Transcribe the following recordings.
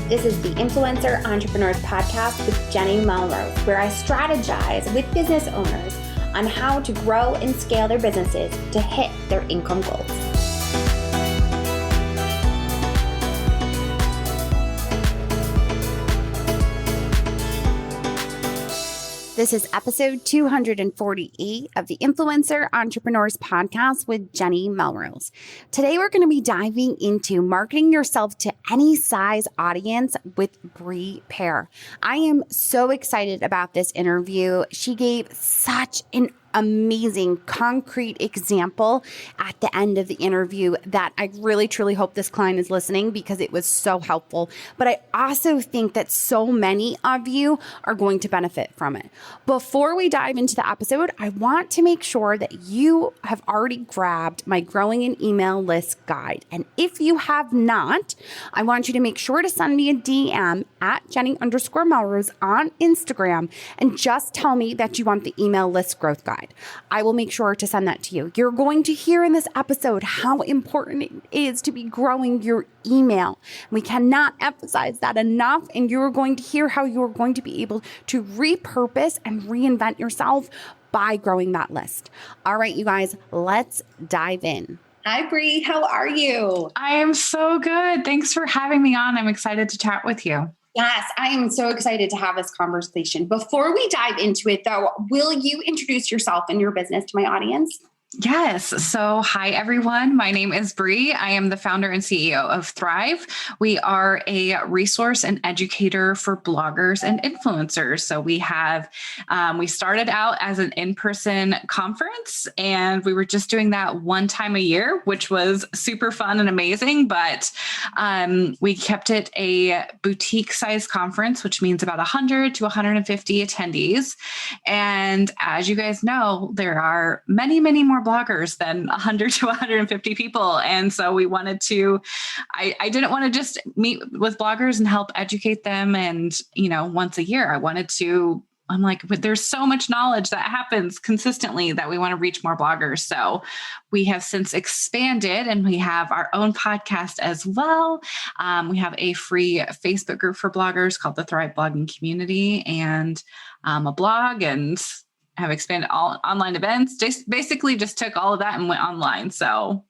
This is the Influencer Entrepreneurs Podcast with Jenny Melrose, where I strategize with business owners on how to grow and scale their businesses to hit their income goals. This is episode 248 of the Influencer Entrepreneurs Podcast with Jenny Melrose. Today, we're going to be diving into marketing yourself to any size audience with Bree Pair. I am so excited about this interview. She gave such an amazing concrete example at the end of the interview that I really truly hope this client is listening because it was so helpful. But I also think that so many of you are going to benefit from it. Before we dive into the episode, I want to make sure that you have already grabbed my growing an email list guide. And if you have not, I want you to make sure to send me a DM at Jenny_Melrose on Instagram and just tell me that you want the email list growth guide. I will make sure to send that to you. You're going to hear in this episode how important it is to be growing your email. We cannot emphasize that enough. And you're going to hear how you're going to be able to repurpose and reinvent yourself by growing that list. All right, you guys, let's dive in. Hi, Bree. How are you? I am so good. Thanks for having me on. I'm excited to chat with you. Yes, I am so excited to have this conversation. Before we dive into it, though, will you introduce yourself and your business to my audience? Yes. So hi, everyone. My name is Bree. I am the founder and CEO of Thrive. We are a resource and educator for bloggers and influencers. So we started out as an in-person conference, and we were just doing that one time a year, which was super fun and amazing. But we kept it a boutique size conference, which means about 100 to 150 attendees. And as you guys know, there are many, many more bloggers than 100 to 150 people. And so we wanted to, I didn't want to just meet with bloggers and help educate them. And, once a year, I'm like, but there's so much knowledge that happens consistently that we want to reach more bloggers. So we have since expanded and we have our own podcast as well. We have a free Facebook group for bloggers called the Thrive Blogging Community and a blog, and have expanded all online events. Just basically just took all of that and went online. So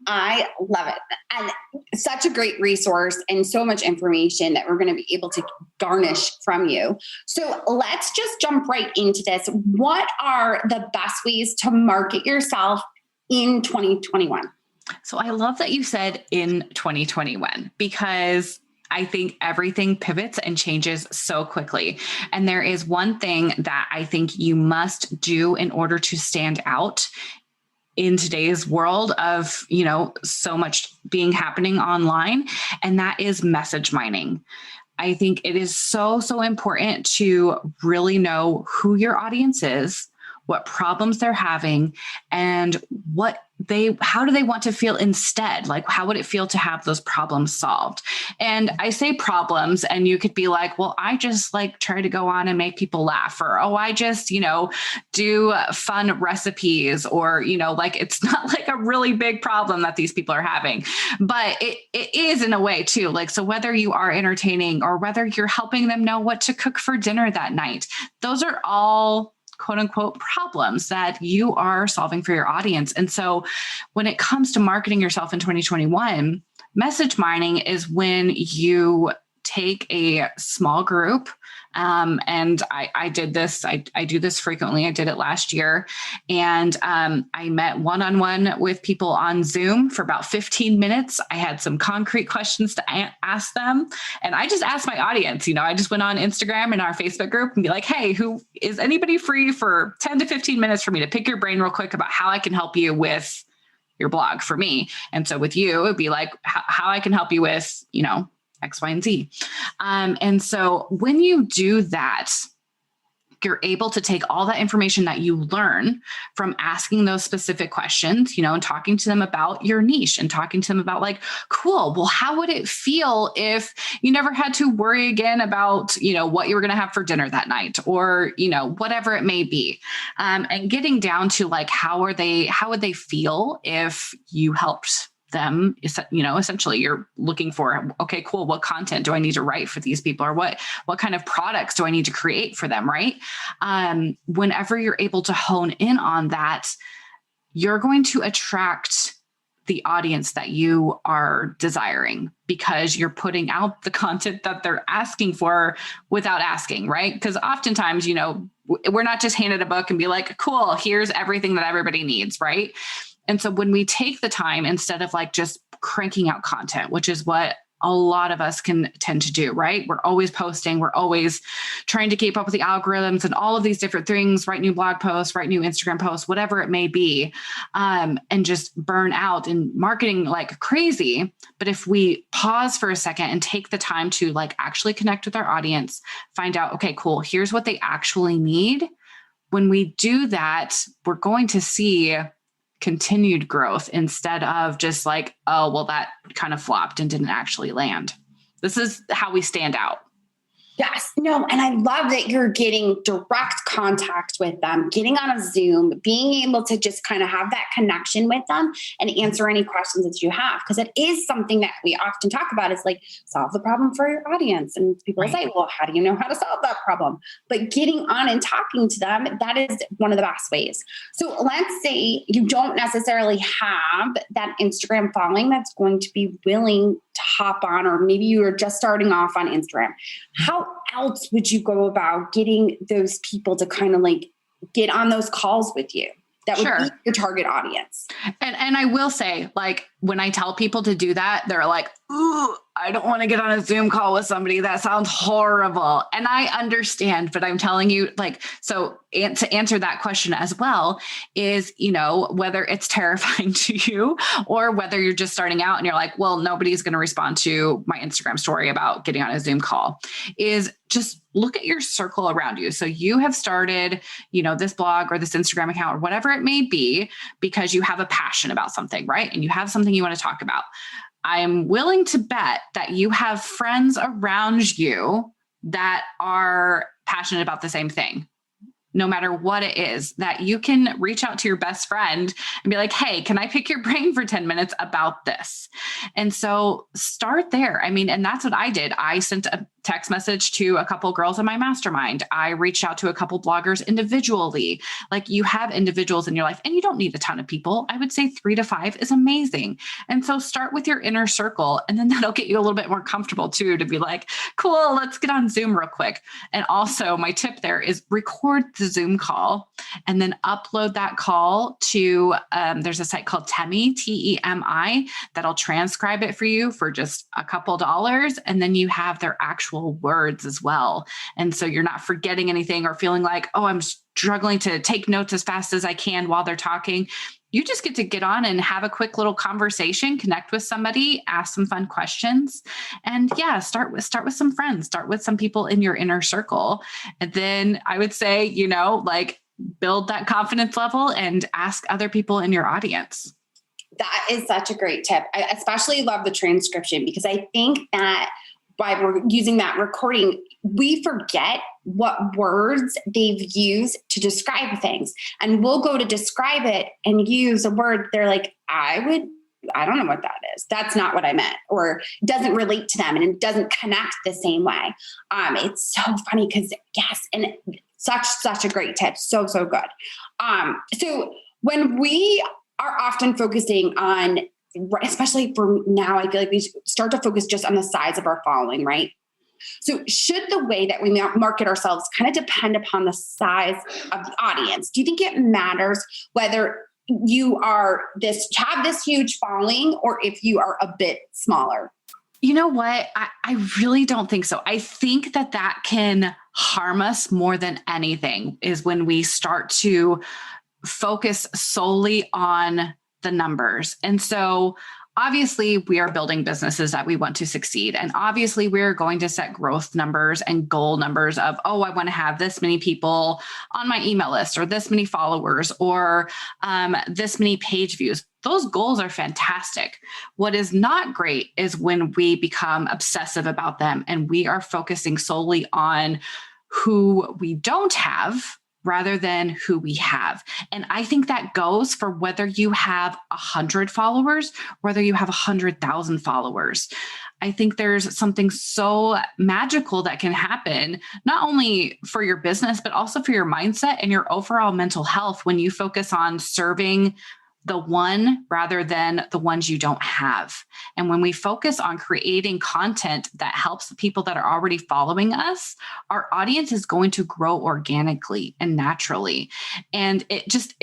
I love it. And such a great resource and so much information that we're going to be able to garnish from you. So let's just jump right into this. What are the best ways to market yourself in 2021? So I love that you said in 2021, because I think everything pivots and changes so quickly. And there is one thing that I think you must do in order to stand out in today's world of, so much being happening online. And that is message mining. I think it is so, so important to really know who your audience is, what problems they're having, and how do they want to feel instead? Like, how would it feel to have those problems solved? And I say problems, and you could be like, well, I just try to go on and make people laugh, or, oh, I just, do fun recipes, or, it's not like a really big problem that these people are having, but it is in a way too. So whether you are entertaining or whether you're helping them know what to cook for dinner that night, those are all quote unquote problems that you are solving for your audience. And so when it comes to marketing yourself in 2021, message mining is when you take a small group. And I did this, I do this frequently. I did it last year. And I met one-on-one with people on Zoom for about 15 minutes. I had some concrete questions to ask them. And I just asked my audience, I just went on Instagram and our Facebook group and be like, hey, is anybody free for 10 to 15 minutes for me to pick your brain real quick about how I can help you with your blog for me? And so with you, it'd be like how I can help you with, X, Y, and Z. And so when you do that, you're able to take all that information that you learn from asking those specific questions, and talking to them about your niche and talking to them about like, cool, well, how would it feel if you never had to worry again about, what you were going to have for dinner that night, or, whatever it may be. And getting down to like, how would they feel if you helped them, essentially you're looking for, okay, cool. What content do I need to write for these people? Or what kind of products do I need to create for them? Right. Whenever you're able to hone in on that, you're going to attract the audience that you are desiring, because you're putting out the content that they're asking for without asking, right? Because oftentimes, we're not just handed a book and be like, cool, here's everything that everybody needs, right? And so when we take the time, instead of like just cranking out content, which is what a lot of us can tend to do, right? We're always posting, we're always trying to keep up with the algorithms and all of these different things, write new blog posts, write new Instagram posts, whatever it may be, and just burn out in marketing like crazy. But if we pause for a second and take the time to like actually connect with our audience, find out, okay, cool, here's what they actually need. When we do that, we're going to see continued growth instead of just like, oh, well, that kind of flopped and didn't actually land. This is how we stand out. Yes. No. And I love that you're getting direct contact with them, getting on a Zoom, being able to just kind of have that connection with them and answer any questions that you have. Because it is something that we often talk about. It's like, solve the problem for your audience. And people Right. say, well, how do you know how to solve that problem? But getting on and talking to them, that is one of the best ways. So let's say you don't necessarily have that Instagram following that's going to be willing to hop on, or maybe you are just starting off on Instagram. How else would you go about getting those people to kind of like get on those calls with you? That would be your target audience. And I will say, like, when I tell people to do that, they're like, ooh, I don't want to get on a Zoom call with somebody. That sounds horrible. And I understand, but I'm telling you, like, so to answer that question as well is, whether it's terrifying to you or whether you're just starting out and you're like, well, nobody's going to respond to my Instagram story about getting on a Zoom call, is just look at your circle around you. So you have started, this blog or this Instagram account or whatever it may be, because you have a passion about something, right? And you have something you want to talk about. I'm willing to bet that you have friends around you that are passionate about the same thing, no matter what it is, that you can reach out to your best friend and be like, hey, can I pick your brain for 10 minutes about this? And so start there. I mean, and that's what I did. I sent a text message to a couple girls in my mastermind. I reached out to a couple bloggers individually. Like, you have individuals in your life and you don't need a ton of people. I would say 3 to 5 is amazing. And so start with your inner circle, and then that'll get you a little bit more comfortable too, to be like, cool, let's get on Zoom real quick. And also my tip there is record the Zoom call and then upload that call to, there's a site called Temi, Temi, that'll transcribe it for you for just a couple dollars. And then you have their actual words as well. And so you're not forgetting anything or feeling like, oh, I'm struggling to take notes as fast as I can while they're talking. You just get on and have a quick little conversation, connect with somebody, ask some fun questions. And yeah, start with some friends, start with some people in your inner circle. And then I would say, like, build that confidence level and ask other people in your audience. That is such a great tip. I especially love the transcription, because I think that by using that recording, we forget what words they've used to describe things. And we'll go to describe it and use a word. They're like, I don't know what that is. That's not what I meant, or it doesn't relate to them and it doesn't connect the same way. It's so funny because yes. And such a great tip. So good. So when we are often focusing on, especially for now, I feel like we start to focus just on the size of our following, right? So should the way that we market ourselves kind of depend upon the size of the audience? Do you think it matters whether you have this huge following or if you are a bit smaller? You know what? I really don't think so. I think that can harm us more than anything, is when we start to focus solely on the numbers. And so obviously we are building businesses that we want to succeed. And obviously we're going to set growth numbers and goal numbers of, oh, I want to have this many people on my email list or this many followers or this many page views. Those goals are fantastic. What is not great is when we become obsessive about them and we are focusing solely on who we don't have rather than who we have. And I think that goes for whether you have 100 followers, whether you have 100,000 followers. I think there's something so magical that can happen, not only for your business, but also for your mindset and your overall mental health when you focus on serving the one rather than the ones you don't have. And when we focus on creating content that helps the people that are already following us, our audience is going to grow organically and naturally. And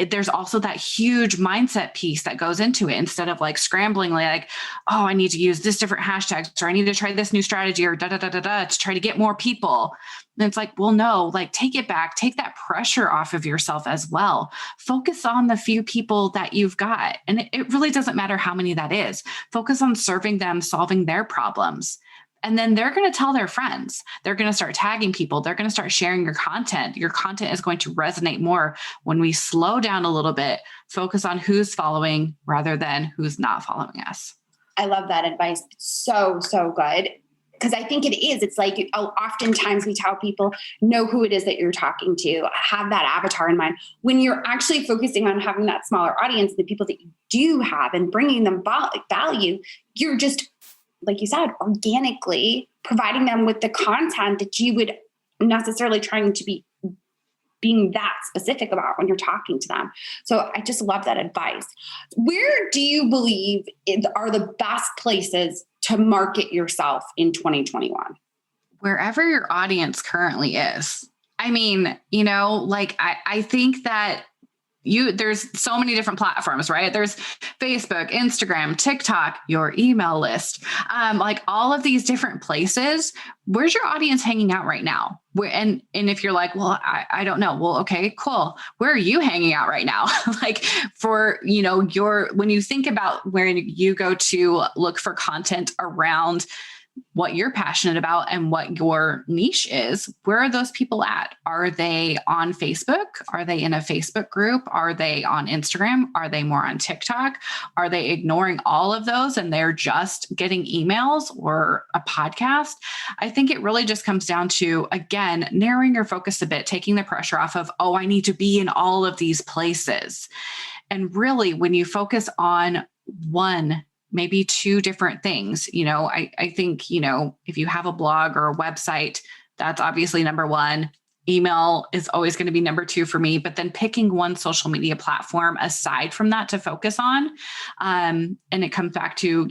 there's also that huge mindset piece that goes into it. Instead of like scrambling, like, oh, I need to use this different hashtags, or I need to try this new strategy or to try to get more people. And it's like, well, no, like take it back, take that pressure off of yourself as well. Focus on the few people that you've got. And it really doesn't matter how many that is. Focus on serving them, solving their problems. And then they're going to tell their friends. They're going to start tagging people. They're going to start sharing your content. Your content is going to resonate more when we slow down a little bit, focus on who's following rather than who's not following us. I love that advice. It's so, so good. Because I think it is. It's like oftentimes we tell people, know who it is that you're talking to, have that avatar in mind. When you're actually focusing on having that smaller audience, the people that you do have and bringing them value, you're just, like you said, organically providing them with the content that you would necessarily trying to be being that specific about when you're talking to them. So I just love that advice. Where do you believe are the best places to market yourself in 2021? Wherever your audience currently is. I mean, I think that there's so many different platforms, right? There's Facebook, Instagram, TikTok, your email list, like all of these different places. Where's your audience hanging out right now? And if you're like, well, I don't know. Well, okay, cool. Where are you hanging out right now? Like for, when you think about where you go to look for content around what you're passionate about and what your niche is, where are those people at? Are they on Facebook? Are they in a Facebook group? Are they on Instagram? Are they more on TikTok? Are they ignoring all of those and they're just getting emails or a podcast? I think it really just comes down to, again, narrowing your focus a bit, taking the pressure off of, oh, I need to be in all of these places. And really, when you focus on one, maybe two different things. I think, if you have a blog or a website, that's obviously number one. Email is always going to be number two for me, but then picking one social media platform aside from that to focus on. And it comes back to,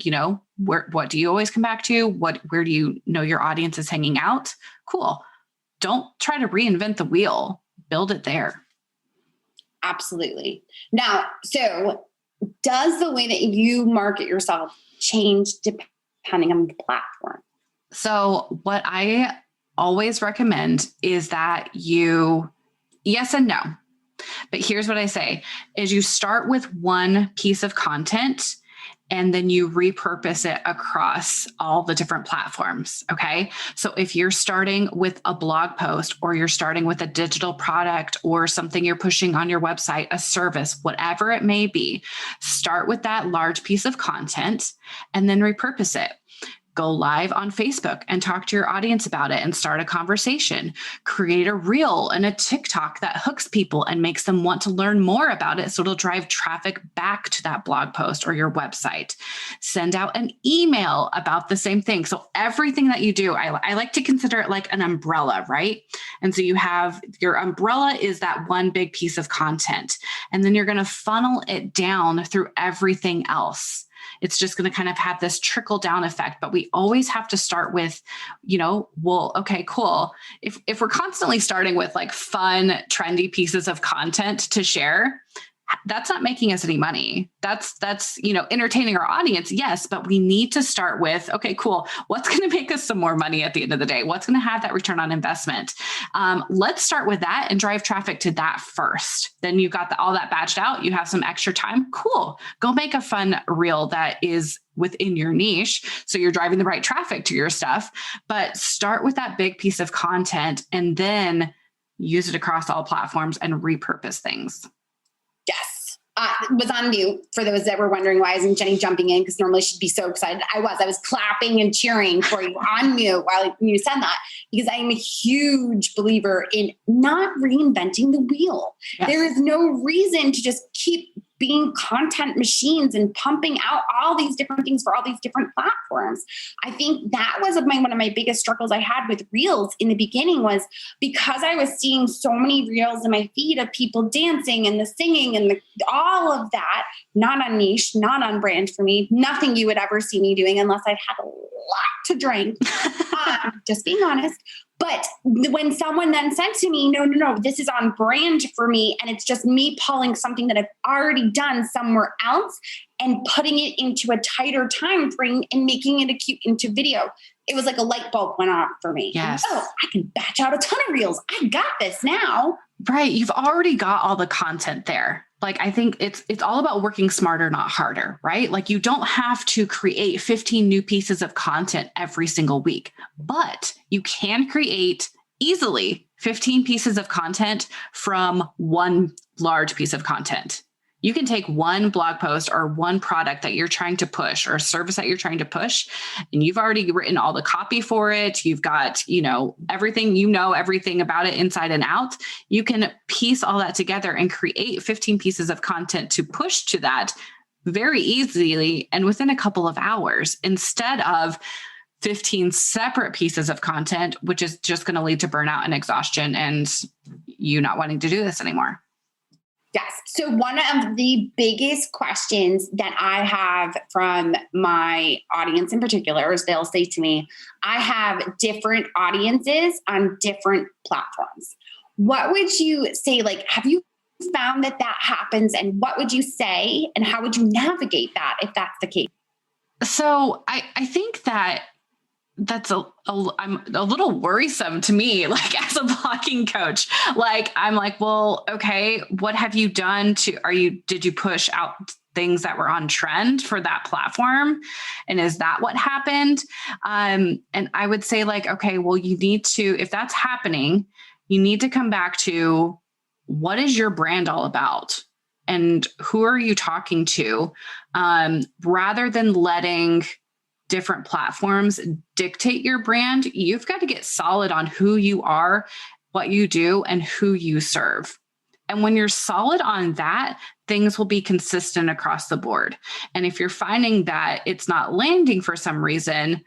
what do you always come back to? Where do you know your audience is hanging out? Cool. Don't try to reinvent the wheel. Build it there. Absolutely. Now, so does the way that you market yourself change depending on the platform? So what I always recommend is that yes and no. But here's what I say is you start with one piece of content and then you repurpose it across all the different platforms. Okay. So if you're starting with a blog post or you're starting with a digital product or something you're pushing on your website, a service, whatever it may be, start with that large piece of content and then repurpose it. Go live on Facebook and talk to your audience about it and start a conversation. Create a reel and a TikTok that hooks people and makes them want to learn more about it. So it'll drive traffic back to that blog post or your website. Send out an email about the same thing. So everything that you do, I like to consider it like an umbrella, right? And so you have your umbrella is that one big piece of content. And then you're going to funnel it down through everything else. It's just going to kind of have this trickle down effect, but we always have to start with, well, okay, cool. If we're constantly starting with like fun, trendy pieces of content to share, that's not making us any money. That's, entertaining our audience. Yes. But we need to start with, okay, cool. What's going to make us some more money at the end of the day? What's going to have that return on investment? Let's start with that and drive traffic to that first. Then you've got all that batched out. You have some extra time. Cool. Go make a fun reel that is within your niche. So you're driving the right traffic to your stuff, but start with that big piece of content and then use it across all platforms and repurpose things. Yes. Was on mute for those that were wondering why isn't Jenny jumping in? Because normally she'd be so excited. I was clapping and cheering for you on mute while you said that, because I am a huge believer in not reinventing the wheel. Yes. There is no reason to just keep being content machines and pumping out all these different things for all these different platforms. I think that was one of my biggest struggles I had with reels in the beginning, was because I was seeing so many reels in my feed of people dancing and the singing and all of that, not on niche, not on brand for me, nothing you would ever see me doing unless I had a lot to drink. Just being honest. But when someone then said to me, no, this is on brand for me, and it's just me pulling something that I've already done somewhere else and putting it into a tighter time frame and making it into video, it was like a light bulb went off for me. Yes. Oh, I can batch out a ton of reels. I got this now. Right. You've already got all the content there. Like, I think it's all about working smarter, not harder, right? Like, you don't have to create 15 new pieces of content every single week, but you can create easily 15 pieces of content from one large piece of content. You can take one blog post or one product that you're trying to push or a service that you're trying to push, and you've already written all the copy for it. You've got, everything about it inside and out. You can piece all that together and create 15 pieces of content to push to that very easily and within a couple of hours, instead of 15 separate pieces of content, which is just going to lead to burnout and exhaustion and you not wanting to do this anymore. Yes. So one of the biggest questions that I have from my audience in particular is they'll say to me, I have different audiences on different platforms. What would you say? Like, have you found that happens? And what would you say? And how would you navigate that if that's the case? So I think that's I'm a little worrisome to me, like, as a blogging coach. Like, I'm like, well, okay, what have you done did you push out things that were on trend for that platform? And is that what happened? And I would say, like, okay, well, you need to, if that's happening, you need to come back to, what is your brand all about? And who are you talking to? Rather than letting different platforms dictate your brand, you've got to get solid on who you are, what you do, and who you serve. And when you're solid on that, things will be consistent across the board. And if you're finding that it's not landing for some reason,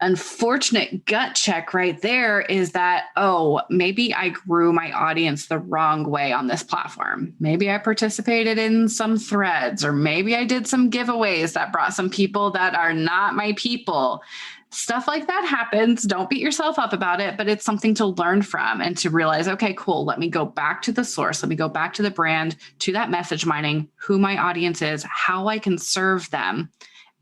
unfortunate gut check right there is that, oh, maybe I grew my audience the wrong way on this platform. Maybe I participated in some threads, or maybe I did some giveaways that brought some people that are not my people. Stuff like that happens. Don't beat yourself up about it, but it's something to learn from and to realize, okay, cool. Let me go back to the source. Let me go back to the brand, to that message mining, who my audience is, how I can serve them,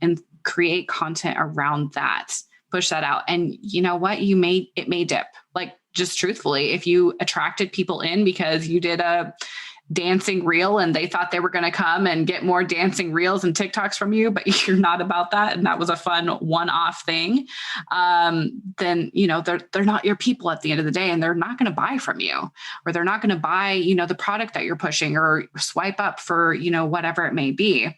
and create content around that. Push that out. And you know what? It may dip. Like, just truthfully, if you attracted people in because you did a dancing reel and they thought they were going to come and get more dancing reels and TikToks from you, but you're not about that, and that was a fun one-off thing, then, they're not your people at the end of the day, and they're not going to buy from you, or they're not going to buy, the product that you're pushing, or swipe up for, whatever it may be.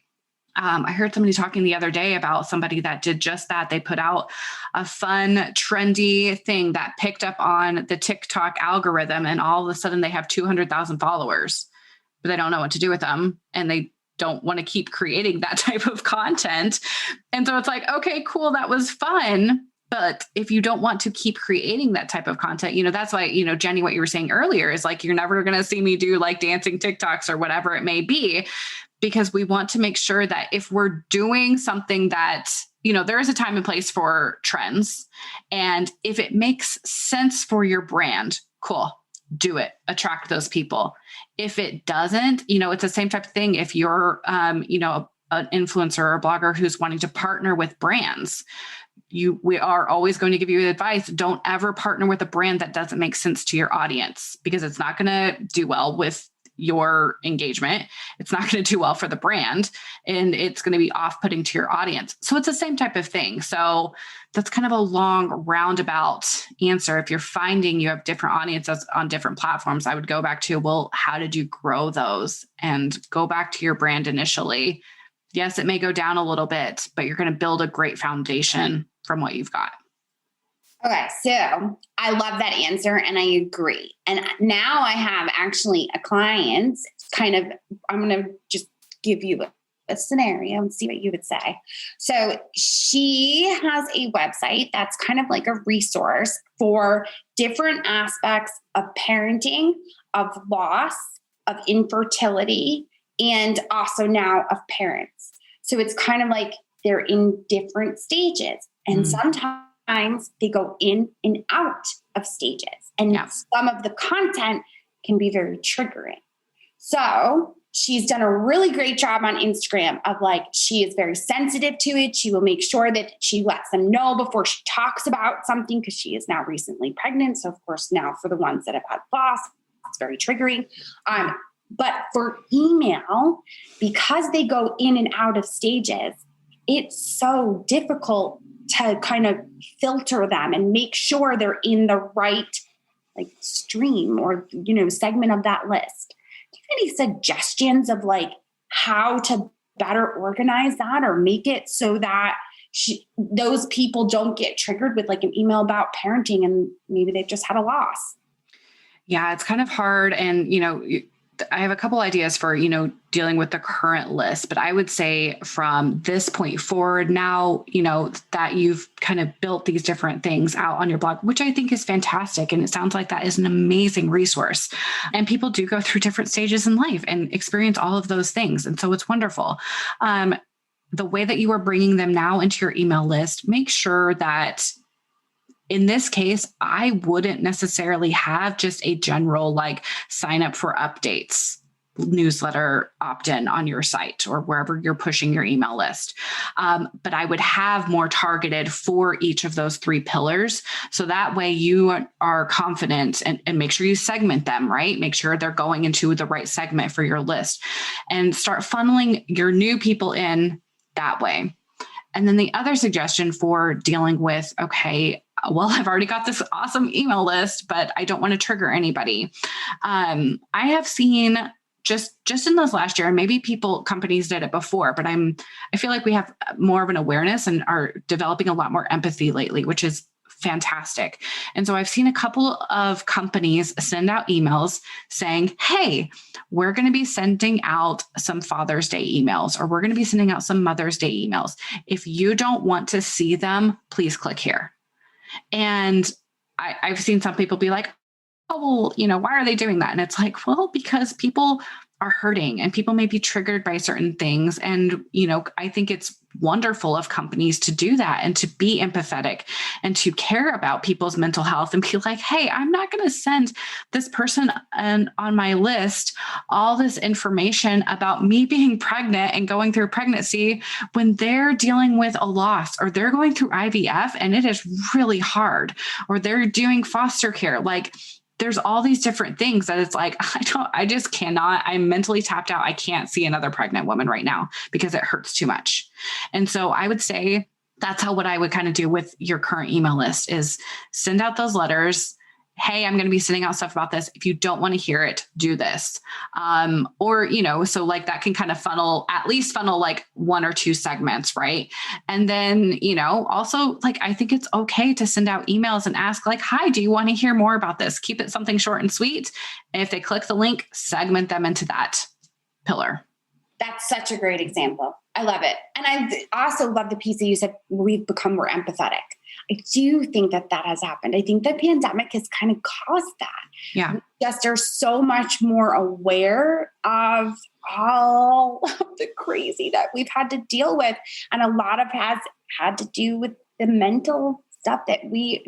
I heard somebody talking the other day about somebody that did just that. They put out a fun, trendy thing that picked up on the TikTok algorithm, and all of a sudden they have 200,000 followers, but they don't know what to do with them, and they don't want to keep creating that type of content. And so it's like, okay, cool, that was fun. But if you don't want to keep creating that type of content, that's why, Jenny, what you were saying earlier is like, you're never going to see me do like dancing TikToks or whatever it may be, because we want to make sure that if we're doing something that, there is a time and place for trends. And if it makes sense for your brand, cool. do it, attract those people. If it doesn't, it's the same type of thing. If you're, an influencer or a blogger who's wanting to partner with brands, we are always going to give you advice. Don't ever partner with a brand that doesn't make sense to your audience, because it's not going to do well with your engagement. It's not going to do well for the brand, and it's going to be off-putting to your audience. So it's the same type of thing. So that's kind of a long roundabout answer. If you're finding you have different audiences on different platforms, I would go back to, well, how did you grow those? And go back to your brand initially. Yes, it may go down a little bit, but you're going to build a great foundation from what you've got. Okay, so I love that answer and I agree. And now I have actually a client I'm going to just give you a scenario and see what you would say. So she has a website that's kind of like a resource for different aspects of parenting, of loss, of infertility, and also now of parents. So it's kind of like they're in different stages. And sometimes they go in and out of stages. And some of the content can be very triggering. So she's done a really great job on Instagram of she is very sensitive to it. She will make sure that she lets them know before she talks about something, because she is now recently pregnant. So of course, now for the ones that have had loss, it's very triggering. But for email, because they go in and out of stages, it's so difficult to kind of filter them and make sure they're in the right stream or, segment of that list. Do you have any suggestions of how to better organize that or make it so that those people don't get triggered with an email about parenting and maybe they've just had a loss? Yeah, it's kind of hard. And, I have a couple ideas for, dealing with the current list, but I would say from this point forward now, that you've kind of built these different things out on your blog, which I think is fantastic. And it sounds like that is an amazing resource. And people do go through different stages in life and experience all of those things. And so it's wonderful. The way that you are bringing them now into your email list, make sure that in this case, I wouldn't necessarily have just a general sign up for updates newsletter opt-in on your site or wherever you're pushing your email list. But I would have more targeted for each of those 3 pillars. So that way you are confident and make sure you segment them, right? Make sure they're going into the right segment for your list and start funneling your new people in that way. And then the other suggestion for dealing with, okay, well, I've already got this awesome email list, but I don't want to trigger anybody. I have seen just in this last year, and maybe companies did it before, but I feel like we have more of an awareness and are developing a lot more empathy lately, which is fantastic. And so I've seen a couple of companies send out emails saying, hey, we're going to be sending out some Father's Day emails, or we're going to be sending out some Mother's Day emails. If you don't want to see them, please click here. And I've seen some people be like, oh, well, why are they doing that? And it's well, because people are hurting and people may be triggered by certain things. And, I think it's wonderful of companies to do that and to be empathetic and to care about people's mental health and be like, hey, I'm not going to send this person on my list all this information about me being pregnant and going through pregnancy when they're dealing with a loss, or they're going through IVF and it is really hard, or they're doing foster care. There's all these different things that it's I just cannot, I'm mentally tapped out. I can't see another pregnant woman right now because it hurts too much. And so I would say that's what I would kind of do with your current email list is send out those letters. Hey, I'm going to be sending out stuff about this. If you don't want to hear it, do this. Or, so that can kind of funnel 1 or 2 segments. Right. And then, also I think it's okay to send out emails and ask hi, do you want to hear more about this? Keep it something short and sweet. And if they click the link, segment them into that pillar. That's such a great example. I love it. And I also love the piece that you said, we've become more empathetic. I do think that has happened. I think the pandemic has kind of caused that. Yeah. We just are so much more aware of all of the crazy that we've had to deal with. And a lot of has had to do with the mental stuff that we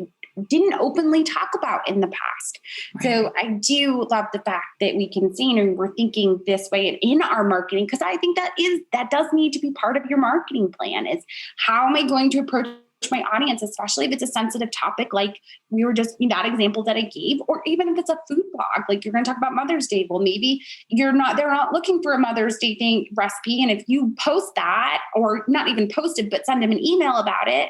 didn't openly talk about in the past. Right. So I do love the fact that we can see, we're thinking this way in our marketing, because I think that does need to be part of your marketing plan, is how am I going to approach my audience, especially if it's a sensitive topic, like we were just in that example that I gave, or even if it's a food blog, like you're going to talk about Mother's Day. Well, maybe they're not looking for a Mother's Day recipe. And if you post that, or not even post it, but send them an email about it,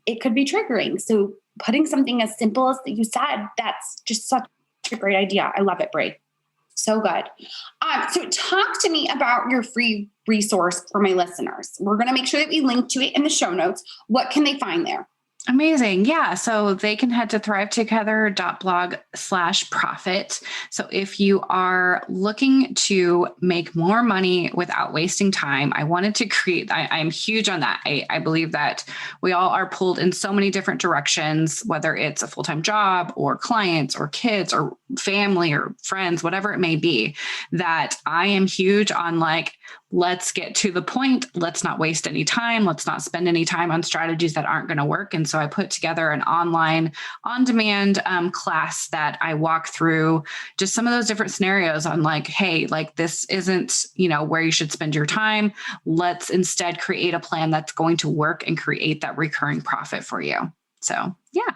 it could be triggering. So putting something as simple as that you said, that's just such a great idea. I love it, Bree. So good. So talk to me about your free resource for my listeners. We're going to make sure that we link to it in the show notes. What can they find there? Amazing. Yeah. So they can head to thrivetogether.blog/profit. So if you are looking to make more money without wasting time, I wanted to create, I'm huge on that. I believe that we all are pulled in so many different directions, whether it's a full-time job or clients or kids or family or friends, whatever it may be, that I am huge on let's get to the point. Let's not waste any time. Let's not spend any time on strategies that aren't going to work. And so I put together an online on-demand class that I walk through just some of those different scenarios on hey, this isn't, where you should spend your time. Let's instead create a plan that's going to work and create that recurring profit for you. So yeah.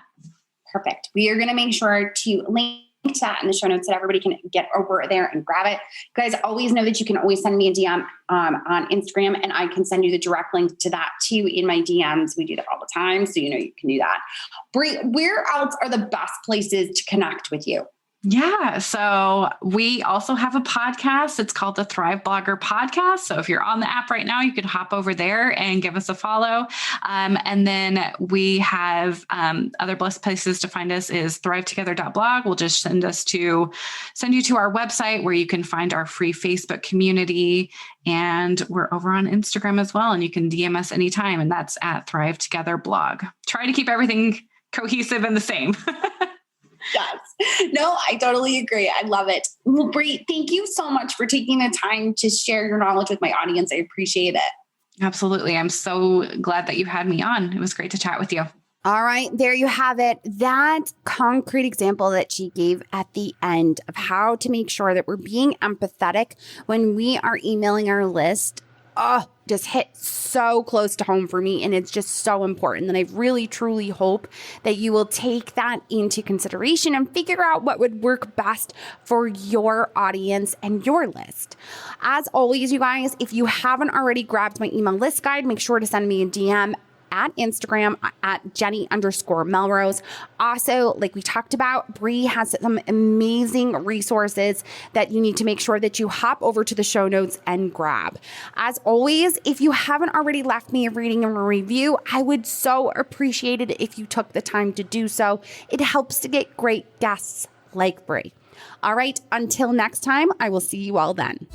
Perfect. We are going to make sure to link to that in the show notes so that everybody can get over there and grab it. You guys always know that you can always send me a DM on Instagram, and I can send you the direct link to that too in my DMs. We do that all the time. So, you can do that. Bree, where else are the best places to connect with you? Yeah. So we also have a podcast. It's called the Thrive Blogger Podcast. So if you're on the app right now, you can hop over there and give us a follow. And then we have other blessed places to find us is thrivetogether.blog. We'll just send you to our website where you can find our free Facebook community. And we're over on Instagram as well. And you can DM us anytime. And that's at Thrive Together Blog. Try to keep everything cohesive and the same. Yes. No, I totally agree. I love it. Well, Bree, thank you so much for taking the time to share your knowledge with my audience. I appreciate it. Absolutely. I'm so glad that you had me on. It was great to chat with you. All right, there you have it. That concrete example that she gave at the end of how to make sure that we're being empathetic when we are emailing our list. Just hit so close to home for me. And it's just so important. And I really, truly hope that you will take that into consideration and figure out what would work best for your audience and your list. As always, you guys, if you haven't already grabbed my email list guide, make sure to send me a DM at Instagram at Jenny_Melrose. Also, like we talked about, Bree has some amazing resources that you need to make sure that you hop over to the show notes and grab. As always, if you haven't already left me a rating and a review, I would so appreciate it if you took the time to do so. It helps to get great guests like Bree. All right, until next time, I will see you all then.